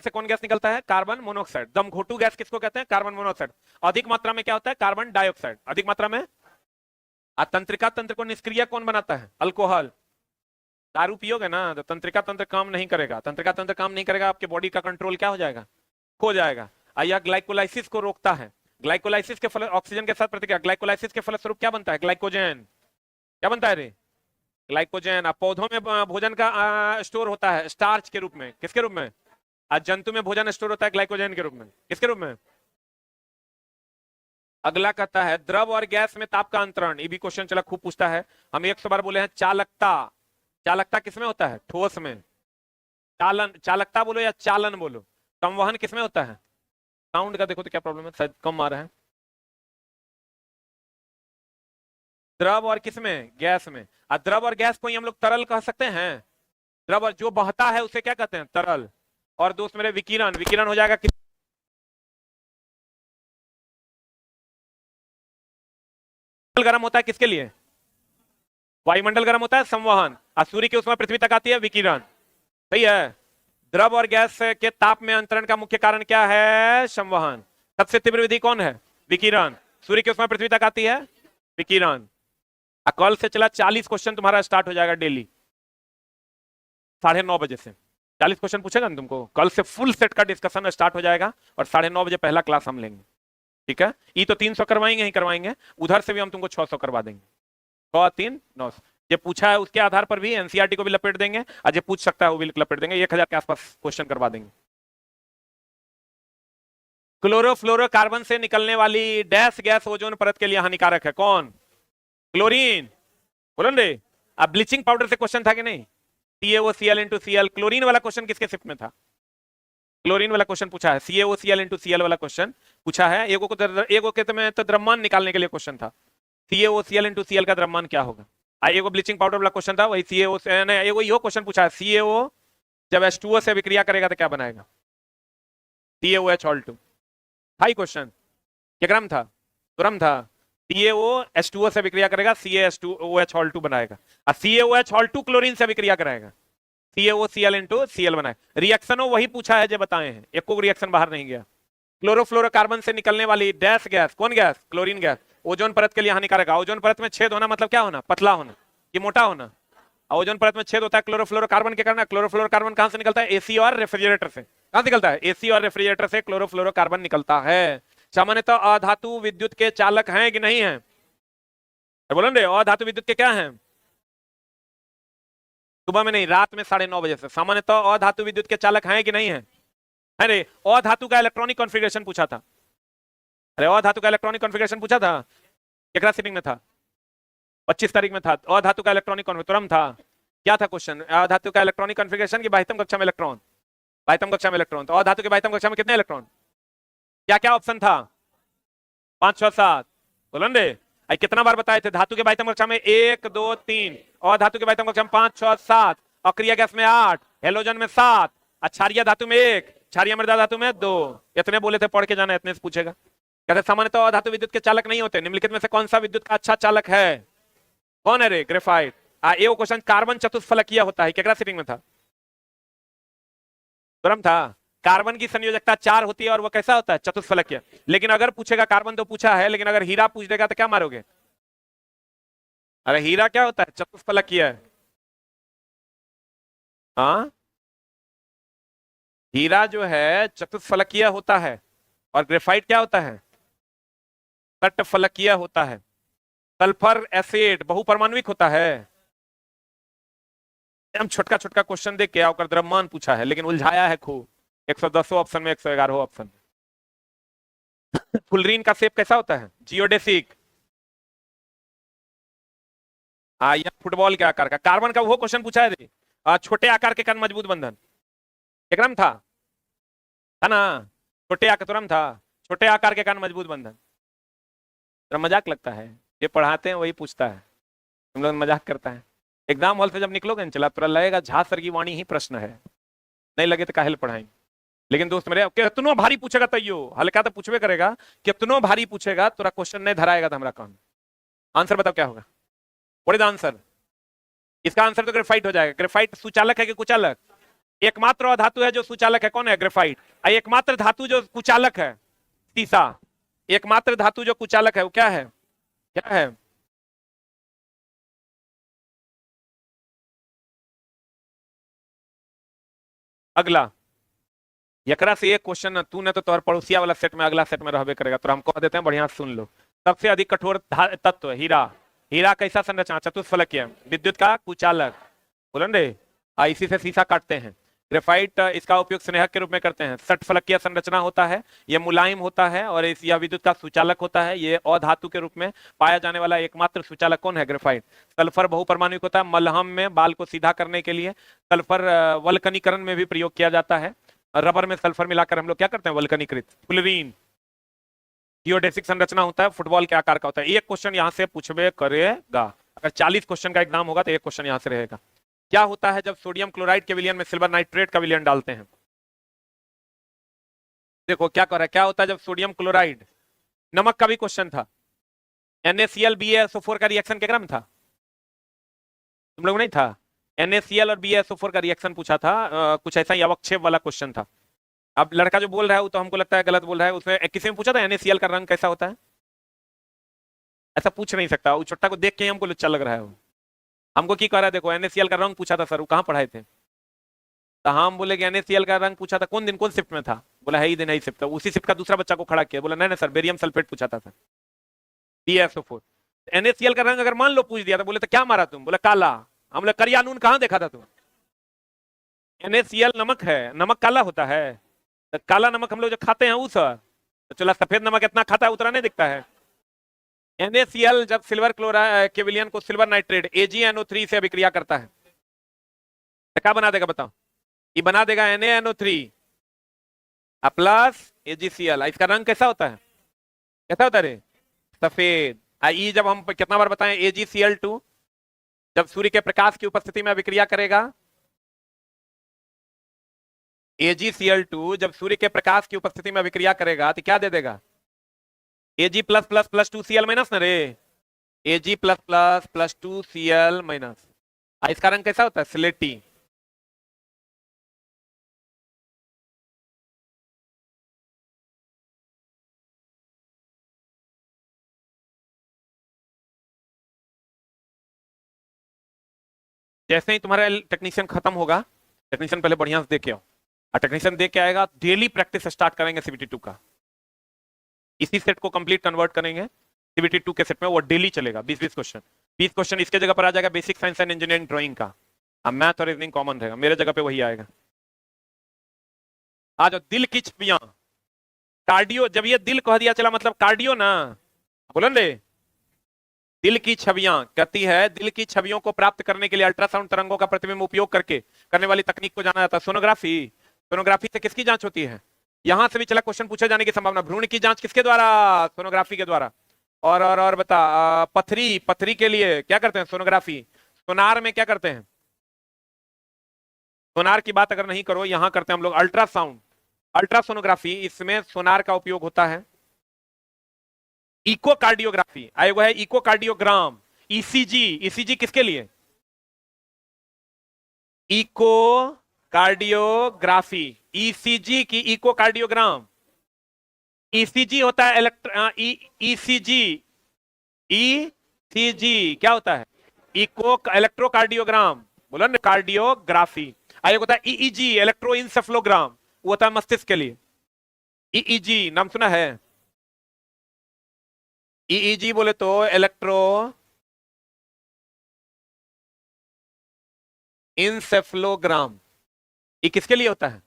से कौन गैस निकलता है, कार्बन मोनोऑक्साइड। दम घोटू गैस किसको कहते हैं, कार्बन मोनोऑक्साइड। अधिक मात्रा में क्या होता है, कार्बन डाइऑक्साइड, अधिक मात्रा में। तंत्रिका तंत्र को निष्क्रिय कौन बनाता है, अल्कोहल। दारू पियोगे ना तो तंत्रिका तंत्र काम नहीं करेगा, तंत्रिका तंत्र काम नहीं करेगा, आपके बॉडी का कंट्रोल क्या हो जाएगा, खो जाएगा। यह ग्लाइकोलाइसिस को रोकता है, ग्लाइकोलाइसिस के फल ऑक्सीजन के साथ प्रतिक्रिया, ग्लाइकोलाइसिस के फलस्वरूप क्या बनता है, ग्लाइकोजन। क्या बनता है रे, ग्लाइकोजन। पौधों में भोजन का स्टोर होता है स्टार्च के रूप में, किसके रूप में, जंतु में भोजन स्टोर होता है ग्लाइकोजन के रूप में, किसके रूप में। अगला कहता है द्रव और गैस में ताप का अंतरण, ये भी क्वेश्चन चला खूब पूछता है, हम 100 बार बोले हैं। चालकता, चालकता किसमें होता है, ठोस में। चालन, चालकता बोलो या चालन बोलो। संवहन किसमें होता है, साउंड का देखो तो क्या प्रॉब्लम है, शायद कम आ रहा है। द्रव और किसमें, गैस में। द्रव और गैस को ही हम लोग तरल कह सकते हैं, द्रव और जो बहता है उसे क्या कहते हैं, तरल। और दोस्त मेरे विकिरण, विकिरण हो जाएगा गर्म होता है किसके लिए, वायुमंडल गर्म होता है, संवहन। सूर्य की ऊष्मा पृथ्वी तक आती है, विकिरण। सही है। द्रव और गैस के ताप में अंतरण का मुख्य कारण क्या है, संवहन। सबसे तीव्र विधि कौन है, विकिरण। सूर्य की ऊष्मा पृथ्वी तक आती है, विकिरण। कल से चला 40 क्वेश्चन तुम्हारा स्टार्ट हो जाएगा डेली 9:30 बजे से। 40 क्वेश्चन पूछेगा ना तुमको, कल से फुल सेट का डिस्कशन स्टार्ट हो जाएगा और 9:30 बजे पहला क्लास हम लेंगे, ठीक है। ये तो 300 करवाएंगे ही करवाएंगे, उधर से भी हम तुमको 600 करवा देंगे। 100 3 900, ये पूछा है उसके आधार पर भी एनसीईआरटी को भी लपेट देंगे, और जो पूछ सकता है वो भी लपेट देंगे। 1000 के आसपास क्वेश्चन करवा देंगे। क्लोरोफ्लोरोकार्बन से निकलने वाली डैश गैस ओजोन परत के लिए हानिकारक है, कौन, क्लोरीन। बोलो रे, अब ब्लीचिंग पाउडर से क्वेश्चन था कि नहीं, CaOCl इंटू Cl। क्लोरीन वाला क्वेश्चन किसके शिफ्ट में था? क्लोरीन वाला क्वेश्चन पूछा है, CaOCl इंटू Cl वाला क्वेश्चन पूछा है। एगो के में तो द्रव्यमान निकालने के लिए क्वेश्चन था, CaOCl इंटू Cl का द्रव्यमान क्या होगा। एगो ब्लीचिंग पाउडर वाला क्वेश्चन था, वही CaO एगो यो क्वेश्चन पूछा है, CaO जब H2O से विक्रिया करेगा तो क्या बनाएगा, CaOH2। हाई क्वेश्चन क्या था, तुरंत था। CaO H2O से विक्रिया करेगा, CaH2OH2 बनाएगा, और CaOH2 क्लोरीन से विक्रिया कराएगा, CaOCl इंटू Cl बनाएगा। रिएक्शन वही पूछा है जो बताए हैं, एक को रिएक्शन बाहर नहीं गया। क्लोरोफ्लोरोकार्बन से निकलने वाली डैश गैस, कौन गैस, क्लोरीन गैस, ओजोन परत के लिए हानिकारक है। ओजोन परत में छेद होना मतलब क्या होना, पतला होना कि मोटा होना। ओजोन परत में छेद होता है क्लोरोफ्लोरोकार्बन के कारण। क्लोरोफ्लोरोकार्बन कहां से निकलता है, एसी और रेफ्रिजरेटर से। कहां से निकलता है, एसी और रेफ्रिजरेटर से क्लोरोफ्लोरोकार्बन निकलता है। सामान्यतः अधातु विद्युत के चालक हैं कि नहीं है, बोलो ना, अधातु विद्युत के क्या हैं, सुबह में नहीं, रात में 9:30 बजे से। सामान्यतः अधातु विद्युत के चालक हैं कि नहीं है, अरे अधातु का इलेक्ट्रॉनिक कॉन्फ़िगरेशन पूछा था, अरे अधातु का इलेक्ट्रॉनिक कॉन्फ़िगरेशन पूछा था, कितना सीटिंग में था, 25 तारीख में था। अधातु का इलेक्ट्रॉनिक कॉन्फ़िगरेशन था, क्या था क्वेश्चन, अधातु का इलेक्ट्रॉनिक कॉन्फ़िगरेशन की बाह्यतम कक्षा में इलेक्ट्रॉन, बाह्यतम कक्षा में इलेक्ट्रॉन। तो अधातु के बाह्यतम कक्षा में कितने इलेक्ट्रॉन, क्या क्या ऑप्शन था, 5 6 7, बोलन दे। कितना बार बताए थे, धातु के बाह्यतम कक्षा में 1 2 3, और धातु के बाह्यतम कक्षा में 5 6 7, अक्रिय गैस में 8, हेलोजन में 7, क्षारीय धातु में 1, क्षारीय मृदा धातु में 2। इतने बोले थे, पढ़ के जाना, इतने से पूछेगा। कहते सामान्यतः अधातु विद्युत के चालक नहीं होते, निम्नलिखित में से कौन सा विद्युत का अच्छा चालक है, कौन है रे, ग्रेफाइट। ये क्वेश्चन कार्बन चतुष्फलकीय होता है, क्या सीटिंग में था, तुरंत था। कार्बन की संयोजकता 4 होती है और वो कैसा होता है, चतुष्फलकीय। लेकिन अगर पूछेगा, कार्बन तो पूछा है, लेकिन अगर हीरा पूछ देगा तो क्या मारोगे, अरे हीरा क्या होता है, चतुष्फलकीय है। हाँ, हीरा जो है चतुष्फलकीय होता है, और ग्रेफाइट क्या होता है, तटफलकीय होता है। सल्फर एसिड बहुपरमाणुविक होता है। हम छोटका छोटका क्वेश्चन देख के आकर द्रव्यमान पूछा है, लेकिन उलझाया है खूब। 110 ऑप्शन में 111 ऑप्शन। फुलरीन का शेप कैसा होता है, जियोडेसिक। या फुटबॉल के आकार का। कार्बन का वो क्वेश्चन पूछा है, छोटे आकार के कारण मजबूत बंधन, एकदम था, है ना, छोटे आकार, तुरंत था, छोटे आकार के कारण मजबूत बंधन। तो मजाक लगता है, ये पढ़ाते हैं वही पूछता है, तुम लोग मजाक करता है। एग्जाम हॉल से जब निकलोगे न, चला तुरा लगेगा झा सर की वाणी ही प्रश्न है, नहीं लगे तो काहे पढ़ाएंगे। लेकिन दोस्त मेरे, कितनो भारी पूछेगा तैयो, हल्का तो पूछवे करेगा, कितनो भारी पूछेगा तुरा क्वेश्चन नहीं धराएगा तो हमारा कौन। आंसर बताओ क्या होगा, व्हाट इज आंसर। इसका आंसर तो ग्रेफाइट हो जाएगा। ग्रेफाइट सुचालक है कि कुचालक, एकमात्र धातु है जो सुचालक है, कौन है, ग्रेफाइट। एकमात्र धातु जो कुचालक है, सीसा। एकमात्र धातु जो कुचालक है वो क्या है, क्या है, अगला। एकरा से एक क्वेश्चन तू ने तो तोहर पड़ोसिया वाला सेट में, अगला सेट में रहबे करेगा, तो हम कह देते हैं, बढ़िया सुन लो। सबसे अधिक कठोर तत्व हीरा। हीरा कैसा संरचना, चतुष्फलकीय, विद्युत का कुचालक, बोलन रे। इसी से शीशा काटते हैं। ग्रेफाइट इसका उपयोग स्नेहक के रूप में करते हैं। षटफलकीय संरचना होता है, यह मुलायम होता है, और यह विद्युत का सुचालक होता है। ये अधातु के रूप में पाया जाने वाला एकमात्र सुचालक कौन है, ग्रेफाइट। सल्फर बहुपरमाणुक होता है, मलहम में बाल को सीधा करने के लिए। सल्फर वल्कनीकरण में भी प्रयोग किया जाता है, रबर में सल्फर मिलाकर हम लोग क्या करते हैं, वल्कनीकृत। फ्लोरीन जियोडेसिक संरचना होता है, फुटबॉल के आकार का होता है। एक क्वेश्चन यहां से पूछबे करेगा, अगर 40 क्वेश्चन का एग्जाम होगा तो एक क्वेश्चन यहां से रहेगा। क्या होता है जब सोडियम क्लोराइड के विलयन में सिल्वर नाइट्रेट का विलयन डालते हैं, देखो क्या कर रहा है, क्या होता है जब सोडियम क्लोराइड, नमक का भी क्वेश्चन था, NaCl BaSO4 का रिएक्शन क्या में था, तुम लोग नहीं था, NaCl और BaSO4 का रिएक्शन पूछा था, कुछ ऐसा ही अवक्षेप वाला क्वेश्चन था। अब लड़का जो बोल रहा है वो तो हमको लगता है गलत बोल रहा है, उसमें किसी में पूछा था NaCl का रंग कैसा होता है, ऐसा पूछ नहीं सकता, वो छोटा को देख के ही हमको लुच्चा लग रहा है। वो हमको की कह रहा है, देखो NaCl का रंग पूछा था सर, वो कहाँ पढ़ाए थे, तो हम बोले कि NaCl का रंग पूछा था, कौन दिन कौन शिफ्ट में था, बोला है ही दिन, है शिफ्ट था। उसी शिफ्ट का दूसरा बच्चा को खड़ा किया, बोला नहीं नहीं सर, बेरियम सल्फेट पूछा था सर, BaSO4। NaCl का रंग अगर मान लो पूछ दिया तो बोले तो क्या मारा तुम, बोला काला। हम बोले करिया नून कहाँ देखा था तुम, NaCl नमक है, नमक काला होता है, तो काला नमक हम लोग जो खाते हैं वो सर, तो चला सफेद नमक इतना खाता है उतना नहीं दिखता है। NaCl जब सिल्वर क्लोराइड के विलयन को सिल्वर नाइट्रेट AgNO3 से अभिक्रिया करता है, तो क्या बना देगा बताओ? ये बना देगा NaNO3 प्लस AgCl। इसका रंग कैसा होता है? कैसा होता है रे? सफेद। ई जब हम कितना बार बताएं, AgCl2 जब सूर्य के प्रकाश की उपस्थिति में अभिक्रिया करेगा, AgCl2 जब सूर्य के प्रकाश की उपस्थिति में अभिक्रिया करेगा तो क्या दे देगा? Ag plus plus plus 2Cl minus ना रे, Ag plus plus plus 2Cl minus. इसका रंग कैसा होता है? स्लेटी। जैसे ही तुम्हारा टेक्नीशियन खत्म होगा, टेक्नीशियन पहले बढ़िया से देख के आओ, और टेक्नीशियन देख के आएगा, डेली प्रैक्टिस स्टार्ट करेंगे CBT2 का। इसी सेट को कंप्लीट कन्वर्ट करेंगे CBT2 के सेट में, वो डेली चलेगा। 20-20 क्वेश्चन, 20 क्वेश्चन इसके जगह पर आ जाएगा basic science and engineering drawing का। अब मैथ और रीजनिंग कॉमन रहेगा, मेरे जगह पे वही आएगा। आ जाओ, दिल की छवियां, कार्डियो। जब ये दिल कह दिया चला मतलब कार्डियो ना, बोलो ना, दिल की छवियां कहती है, दिल की छवियों को प्राप्त करने के लिए अल्ट्रासाउंड तरंगों का प्रतिबिंब उपयोग करके करने वाली तकनीक को जाना जाता है सोनोग्राफी। सोनोग्राफी से किसकी जांच होती है? यहां से भी चला क्वेश्चन पूछे जाने की संभावना। भ्रूण की जांच किसके द्वारा? सोनोग्राफी के द्वारा। और बता, पथरी, पथरी के लिए क्या करते हैं? सोनोग्राफी। सोनार में क्या करते हैं? सोनार की बात अगर नहीं करो, यहां करते हैं हम लोग अल्ट्रासाउंड, अल्ट्रासोनोग्राफी। इसमें सोनार का उपयोग होता है। इकोकार्डियोग्राफी आयोग है, इकोकार्डियोग्राम। ईसीजी, ईसीजी किसके लिए? इको कार्डियोग्राफी, ईसीजी की इकोकार्डियोग्राम। ईसीजी होता है ईसीजी, ईसीजी क्या होता है? इको इलेक्ट्रोकार्डियोग्राम, बोलो ना, कार्डियोग्राफी। आयोग होता है ईईजी, इलेक्ट्रोइंसेफ्लोग्राम, वो होता है मस्तिष्क के लिए। ईईजी नाम सुना है? ईईजी बोले तो इलेक्ट्रो इंसेफ्लोग्राम। ये किसके लिए होता है?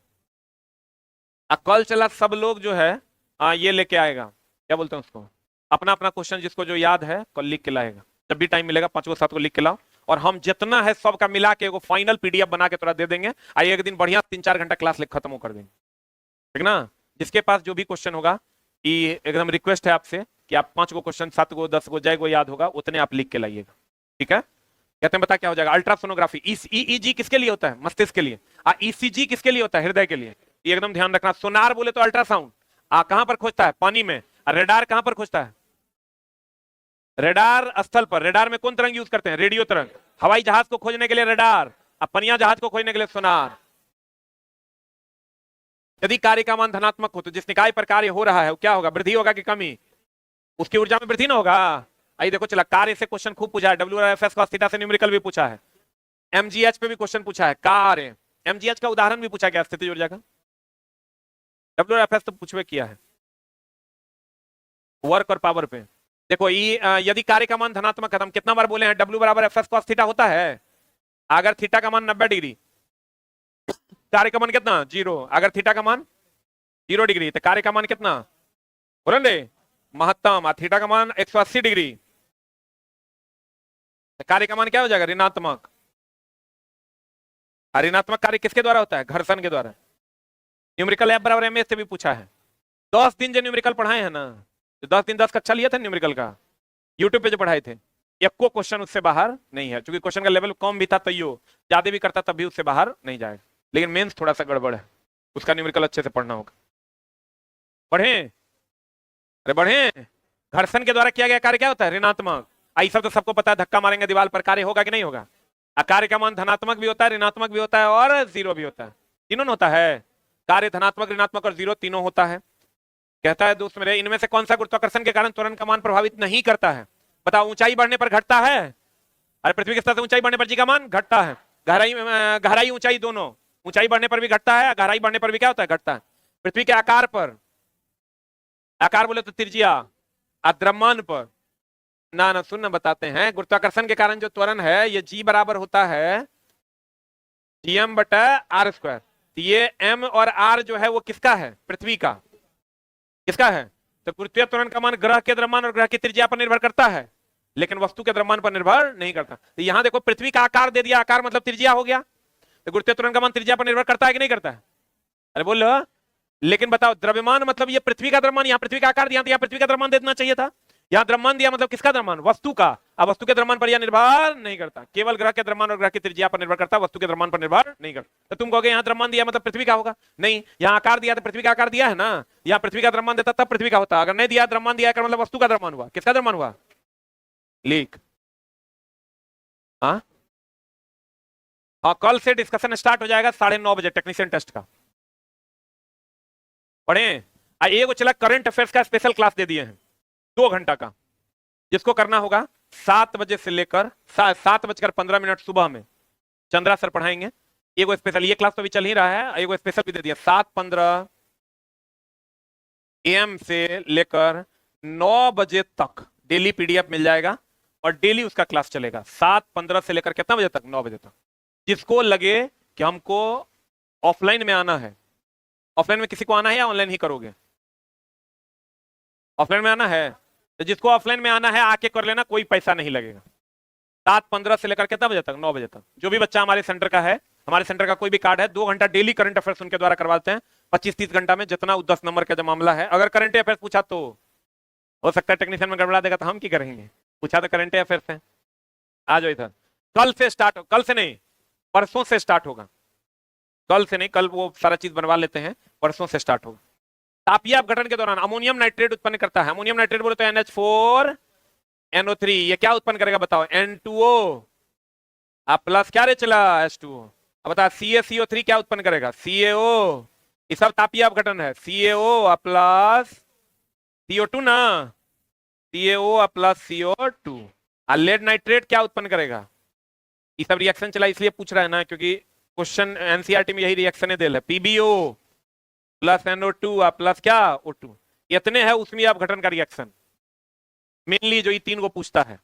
कल चला सब लोग जो है ये लेके आएगा, क्या बोलते हैं उसको, अपना अपना क्वेश्चन जिसको जो याद है कल लिख के लाएगा। जब भी टाइम मिलेगा 5 को 7 को लिख के लाओ, और हम जितना है सबका मिला के वो फाइनल PDF बना के थोड़ा दे देंगे। आइए एक दिन बढ़िया 3-4 घंटा क्लास लेकर खत्म कर देंगे, ठीक ना? जिसके पास जो भी क्वेश्चन होगा, ये एकदम रिक्वेस्ट है आपसे कि आप 5 को क्वेश्चन, 7 को, 10 को, जय को याद होगा उतने आप लिख के लाइएगा, ठीक है? कहते हैं बता क्या हो जाएगा? अल्ट्रासोनोग्राफी। ईईजी किसके लिए होता है? मस्तिष्क के लिए। ईसीजी किसके लिए होता है? हृदय के लिए। ये एकदम ध्यान रखना। सोनार बोले तो अल्ट्रासाउंड कहां पर खोजता है? पानी में। रेडार कहां पर खोजता है? रेडार स्थल पर। रेडार में कौन तरंग यूज करते हैं? रेडियो तरंग। हवाई जहाज को खोजने के लिए रेडार, पनिया जहाज को खोजने के लिए सोनार। यदि कार्य का मान धनात्मक हो तो जिस निकाय पर कार्य हो रहा है वो क्या होगा? वृद्धि होगा कि कमी? उसकी ऊर्जा में वृद्धि ना होगा। आई देखो चला, कार्य से क्वेश्चन खूब पूछा है, WRFS cos थीटा से न्यूमेरिकल भी पूछा है, MGH पे भी क्वेश्चन पूछा है। कार्य, MGH का उदाहरण भी पूछा गया, स्थिति ऊर्जा का। WRFS तो पूछवे किया है, वर्क और पावर पे। देखो यदि कार्य का मान धनात्मक है, हम कितना बार बोले हैं W बराबर FS cos थीटा होता है। अगर थीटा का मान 90 डिग्री, कार्य का मान कितना? 0। अगर थीटा का मान 0 डिग्री तो कार्य का मान कितना? बोले महत्तम। थीटा का मान 180 डिग्री, कार्य का मान क्या हो जाएगा? ऋणात्मक। ऋणात्मक कार्य किसके द्वारा होता है? घर्षण के द्वारा। न्यूमेरिकल F बराबर MS से भी पूछा है। 10 दिन जो न्यूमेरिकल पढ़ाए हैं ना, तो 10 दिन 10 कक्षा लिया था न्यूमेरिकल का, यूट्यूब पे जो पढ़ाए थे, एक को क्वेश्चन उससे बाहर नहीं है। क्योंकि क्वेश्चन का लेवल कम भी था, तैयो ज्यादा भी करता तब भी उससे बाहर नहीं जाएगा। लेकिन मेंस थोड़ा सा गड़बड़ है, उसका न्यूमेरिकल अच्छे से पढ़ना होगा। बढ़े, अरे बढ़े। घर्षण के द्वारा किया गया कार्य क्या होता है? ऋणात्मक। आई सब तो सबको पता है, धक्का मारेंगे दीवार पर, कार्य होगा कि नहीं होगा? कार्य का मान धनात्मक भी होता है, ऋणात्मक भी होता है और 0 भी होता है। तीनों होता है। कार्य धनात्मक, ऋणात्मक और 0 तीनों होता है। कहता है दोस्त मेरे, इनमें से कौन सा गुरुत्वाकर्षण के कारण त्वरण का मान प्रभावित नहीं करता है? बताओ। ऊंचाई बढ़ने पर घटता है। अरे पृथ्वी के स्तर से ऊंचाई बढ़ने पर जी का मान घटता है। गहराई ऊंचाई दोनों, ऊंचाई बढ़ने पर भी घटता है, गहराई बढ़ने पर भी क्या होता है? घटता है। पृथ्वी के आकार पर, आकार बोले तो त्रिज्या, द्रव्यमान पर ना सुन बताते हैं। गुरुत्वाकर्षण के कारण जो त्वरण है ये G बराबर होता है Gm/r²। ये M और R जो है वो किसका है? पृथ्वी का। किसका है? तो पृथ्वी त्वरण का मान ग्रह के द्रव्यमान और ग्रह की त्रिज्या पर निर्भर करता है, लेकिन वस्तु के द्रव्यमान पर निर्भर नहीं करता। तो यहां देखो पृथ्वी का आकार दे दिया, आकार मतलब त्रिज्या हो गया। तो गुरुत्वीय त्वरण का मान त्रिज्या पर निर्भर करता है कि नहीं करता है? अरे बोलो। लेकिन बताओ द्रव्यमान मतलब ये पृथ्वी का द्रव्यमान, यहाँ पृथ्वी का आकार दिया, यहाँ पृथ्वी का द्रव्यमान देना चाहिए था। यहाँ द्रव्यमान दिया मतलब किसका द्रव्यमान? वस्तु का। अब वस्तु के द्रव्यमान पर यह निर्भर नहीं करता, केवल ग्रह के द्रव्यमान और ग्रह की त्रिज्या पर निर्भर करता, वस्तु के द्रव्यमान पर निर्भर नहीं करता। तो तुम कहोगे यहाँ द्रव्यमान दिया मतलब पृथ्वी का होगा, नहीं, यहाँ आकार दिया तो पृथ्वी का आकार दिया है ना, यहाँ पृथ्वी का द्रव्यमान देता तब पृथ्वी का होता, अगर नहीं दिया द्रव्यमान दिया कर मतलब वस्तु का द्रव्यमान हुआ। किसका द्रव्यमान हुआ? लीक। हाँ, कल से डिस्कशन स्टार्ट हो जाएगा 9:30 बजे टेक्नीशियन टेस्ट का। पढ़े। एक चला करंट अफेयर्स का स्पेशल क्लास दे दिए हैं 2 घंटा का, जिसको करना होगा 7 बजे से लेकर 7:15 सुबह में चंद्रा सर पढ़ाएंगे। एगो स्पेशल, ये क्लास तो अभी चल ही रहा है, एगो स्पेशल भी दे दिया 7:15 AM से लेकर 9 बजे तक डेली PDF मिल जाएगा और डेली उसका क्लास चलेगा 7:15 से लेकर कितना बजे तक? 9 बजे तक। जिसको लगे कि हमको ऑफलाइन में आना है, ऑफलाइन में किसी को आना है या ऑनलाइन ही करोगे? ऑफलाइन में आना है तो जिसको ऑफलाइन में आना है आके कर लेना, कोई पैसा नहीं लगेगा। 7:15 से लेकर कितना बजे तक? 9 बजे तक। जो भी बच्चा हमारे सेंटर का है, हमारे सेंटर का कोई भी कार्ड है, 2 घंटा डेली करंट अफेयर्स उनके द्वारा करवाते हैं। 25-30 घंटा में जितना 10 नंबर का जो मामला है, अगर करंट अफेयर्स पूछा तो हो सकता है टेक्नीशियन में गड़बड़ा देगा तो हम की करेंगे, पूछा तो करंट अफेयर्स है। आ जाओ इधर। कल से स्टार्ट, कल से नहीं परसों से स्टार्ट होगा। कल से नहीं, कल वो सारा चीज बनवा लेते हैं, परसों से स्टार्ट होगा। तापीय अपघटन के दौरान अमोनियम नाइट्रेट उत्पन्न करता है। अमोनियम नाइट्रेट बोले तो NH4NO3, ये क्या उत्पन्न करेगा बताओ? N2O आप प्लस क्या रे चला H2O। अब बता CaCO3 क्या उत्पन्न करेगा? CaO। ये सब तापीय अपघटन है। CaO प्लस CO2 ना, CaO plus CO2। Lead nitrate क्या उत्पन्न करेगा? ये सब रिएक्शन चला इसलिए पूछ रहा है ना, क्योंकि क्वेश्चन एनसीईआरटी में यही रिएक्शन दे है। PbO प्लस NO2 प्लस क्या O2, इतने है उसमें अपघटन का रिएक्शन मेनली जो ये 3 को पूछता है।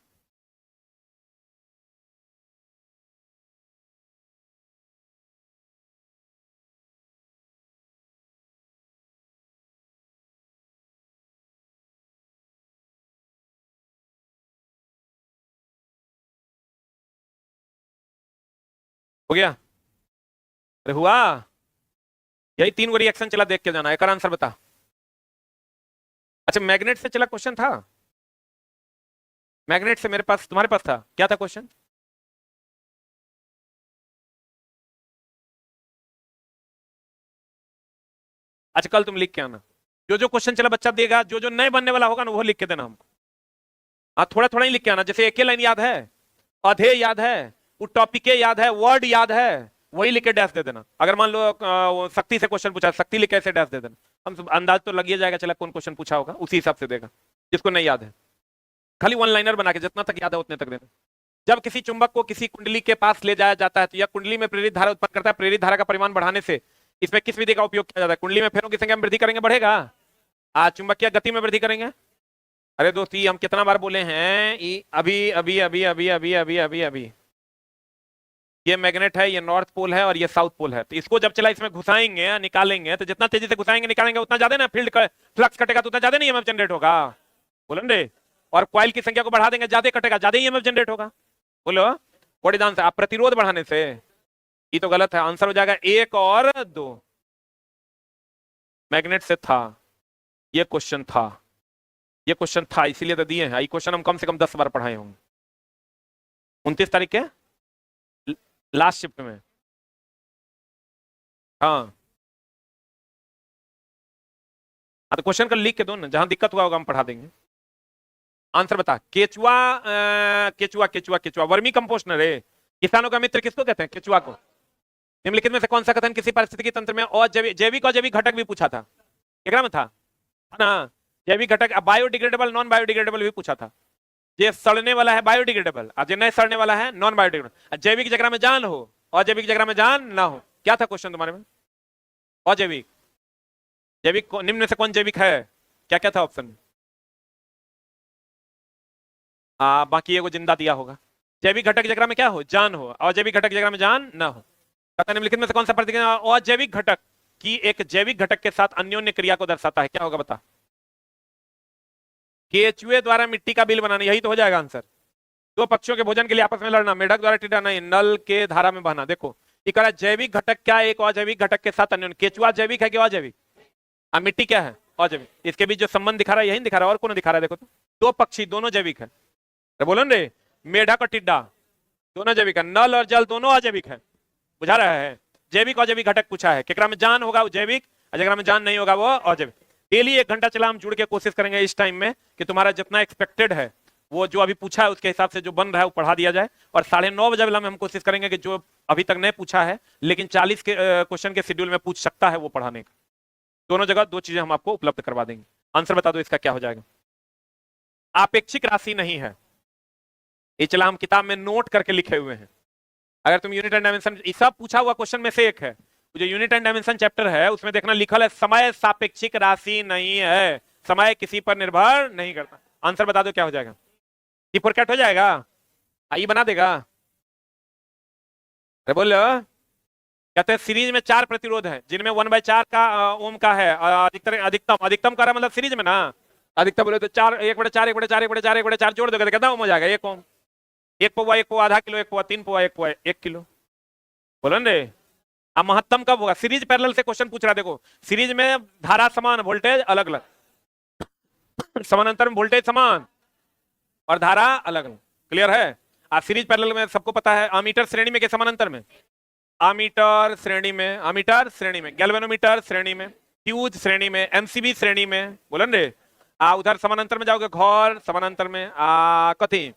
हो गया? अरे हुआ? यही 3 को रिएक्शन चला, देख के जाना। एक आंसर बता। अच्छा मैग्नेट से चला क्वेश्चन था, मैग्नेट से मेरे पास, तुम्हारे पास था क्या था क्वेश्चन? अच्छा कल तुम लिख के आना, जो जो क्वेश्चन चला बच्चा देगा, जो जो नए बनने वाला होगा ना वो लिख के देना हमको। हाँ थोड़ा थोड़ा ही लिख के आना, जैसे एक ही लाइन याद है, अधेय याद है, टॉपिक याद है, वर्ड याद है, वही लिख के डैश दे देना। अगर मान लो शक्ति से क्वेश्चन पूछा, शक्ति लिख के ऐसे डैश दे देना, हम अंदाज तो लग ही जाएगा चला कौन क्वेश्चन पूछा होगा, उसी हिसाब से देगा। जिसको नहीं याद है खाली 1 लाइनर बना के जितना तक याद है उतने तक देना। जब किसी चुंबक को किसी कुंडली के पास ले जाया जाता है तो यह कुंडली में प्रेरित धारा उत्पन्न करता है। प्रेरित धारा का परिमाण बढ़ाने से इसमें किस विधि का उपयोग किया जाता है? कुंडली में फेरों की संख्या में वृद्धि करेंगे, बढ़ेगा। चुंबकीय गति में वृद्धि करेंगे। अरे दोस्ती हम कितना बार बोले हैं, अभी अभी अभी अभी अभी अभी अभी अभी ये मैग्नेट है, ये नॉर्थ पोल है और ये साउथ पोल है। तो इसको जब चला इसमें घुसाएंगे निकालेंगे, तो जितना तेजी से घुसाएंगे निकालेंगे उतना ज्यादा ना फील्ड फ्लक्स कटेगा, तो उतना ज्यादा नहीं ईएमएफ जनरेट होगा। बोलो रे। और कॉइल की संख्या को बढ़ा देंगे, ज्यादा कटेगा, ज्यादा ईएमएफ जनरेट होगा। बोलो व्हाट इज आंसर? आप प्रतिरोध बढ़ाने से, ये तो गलत है। आंसर हो जाएगा 1 और 2। मैग्नेट से था, ये क्वेश्चन था, ये क्वेश्चन था इसीलिए तो दिए हैं। ये क्वेश्चन हम कम से कम 10 बार पढ़ाए होंगे। 29 तारीख के लास्ट शिफ्ट में। हाँ तो क्वेश्चन का लिख के दो ना, जहां दिक्कत हुआ होगा हम पढ़ा देंगे। आंसर बता। केचुआ केचुआ केचुआ केचुआ वर्मी कंपोस्ट न रे। किसानों का मित्र किसको कहते हैं? केचुआ को। निम्नलिखित में से कौन सा कथन किसी पारिस्थितिकी तंत्र में जैविक और जैविक घटक भी पूछा था? एक में था ना, जैविक घटक। बायोडिग्रेडेबल नॉन बायोडिग्रेडेबल भी पूछा था। ये सड़ने वाला है बायोडिग्रेडेबल, आज नहीं सड़ने वाला है नॉन बायोडिग्रेडेबल। जैविक जगह में जान हो और जैविक जगह में जान ना हो, क्या था क्वेश्चन तुम्हारे में? अजैविक, जैविक निम्न से कौन जैविक है? क्या क्या था ऑप्शन में? बाकी एगो जिंदा दिया होगा। जैविक घटक जगह में क्या हो? जान हो। अजैविक घटक जगह में जान ना हो। निम्नलिखित में से कौन सा प्रतिक्रिया अजैविक घटक की एक जैविक घटक के साथ अन्योन्य क्रिया को दर्शाता है? क्या होगा बता। केचुए द्वारा मिट्टी का बिल बनाना, यही तो हो जाएगा आंसर। दो पक्षियों के भोजन के लिए आपस में लड़ना, मेढक द्वारा टिड्डा नहीं, नल के धारा में बहना। देखो ये कह रहा है जैविक घटक क्या एक अजैविक घटक के साथ अन्योन्य। केचुआ जैविक है कि अजैविक? मिट्टी क्या है? अजैविक। इसके बीच जो संबंध दिखा रहा है यही दिखा रहा है, और कौन दिखा रहा है? देखो तो, दो पक्षी दोनों जैविक है। तो बोलो रे, मेढक और टिड्डा दोनों जैविक है, नल और जल दोनों अजैविक है। बुझा रहा है? जैविक अजैविक घटक पूछा है, केकरा में जान होगा वो जैविक, और जेकरा में जान नहीं होगा वो अजैविक। डेली 1 घंटा चला हम जुड़ के कोशिश करेंगे इस टाइम में कि तुम्हारा जितना एक्सपेक्टेड है वो जो अभी पूछा है उसके हिसाब से जो बन रहा है वो पढ़ा दिया जाए। और 9:30 बजे वाला में हम कोशिश करेंगे कि जो अभी तक नहीं पूछा है लेकिन 40 के क्वेश्चन के शेड्यूल में पूछ सकता है वो पढ़ाने का। दोनों जगह 2 चीजें हम आपको उपलब्ध करवा देंगे। आंसर बता दो इसका क्या हो जाएगा? आपेक्षिक राशि नहीं है, ये चला हम किताब में नोट करके लिखे हुए हैं। अगर तुम यूनिट एंड डायमेंशन, ये सब पूछा हुआ क्वेश्चन में से एक है, जो यूनिट एंड डायमेंशन चैप्टर है उसमें देखना लिखल है समय सापेक्षिक राशि नहीं है, समय किसी पर निर्भर नहीं करता। आंसर बता दो क्या हो जाएगा? ये फोरकैट हो जाएगा? आई बना देगा? अरे बोलो। कहते हैं सीरीज में 4 प्रतिरोध है जिनमें 1/4 का ओम का है अधिकतम। अधिकतम का मतलब सीरीज में ना अधिकतम बोले तो 4 1/4 1/4 1/4 1/4 जोड़ दोगे तो कितना ओम हो जाएगा? 1 ओम। 1 पौवा 1 पौवा आधा किलो 1 पौवा 3 पौवा 1 पौवा 1 किलो। बोलो रे। अब महत्तम कब होगा? सीरीज पैरेलल से क्वेश्चन पूछ रहा है। देखो सीरीज में धारा समान, वोल्टेज अलग अलग, समानांतर में वोल्टेज समान और धारा अलग अलग। क्लियर है? आज सीरीज पैरेलल में सबको पता है अमीटर श्रेणी में के समानांतर में, अमीटर श्रेणी में, अमीटर श्रेणी में, गैल्वेनोमीटर श्रेणी में, फ्यूज श्रेणी में, एमसीबी श्रेणी में। बोलन रे। उधर समानांतर में जाओगे घर समानांतर में कथी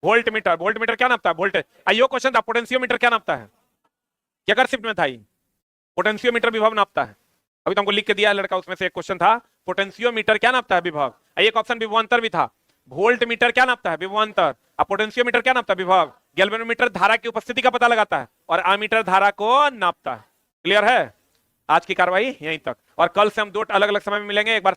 वोल्ट मीटर। वोल्ट मीटर क्या नापता है? वोल्टेज। यो क्वेश्चन था पोटेंशियोमीटर क्या नापता है? क्या कर शिफ्ट में था? पोटेंशियोमीटर विभव नापता है। अभी तो हमको लिख के दिया है लड़का, उसमें से एक क्वेश्चन था पोटेंशियोमीटर क्या नापता है? विभव। एक ऑप्शन विभवांतर भी था। वोल्ट मीटर क्या नापता है? विभवांतर। अब पोटेंशियोमीटर क्या नापता है? विभव। गैल्वेनोमीटर धारा की उपस्थिति का पता लगाता है और आमीटर धारा को नापता है। क्लियर है? आज की कार्रवाई यहीं तक, और कल से हम 2 अलग अलग समय में मिलेंगे। एक बार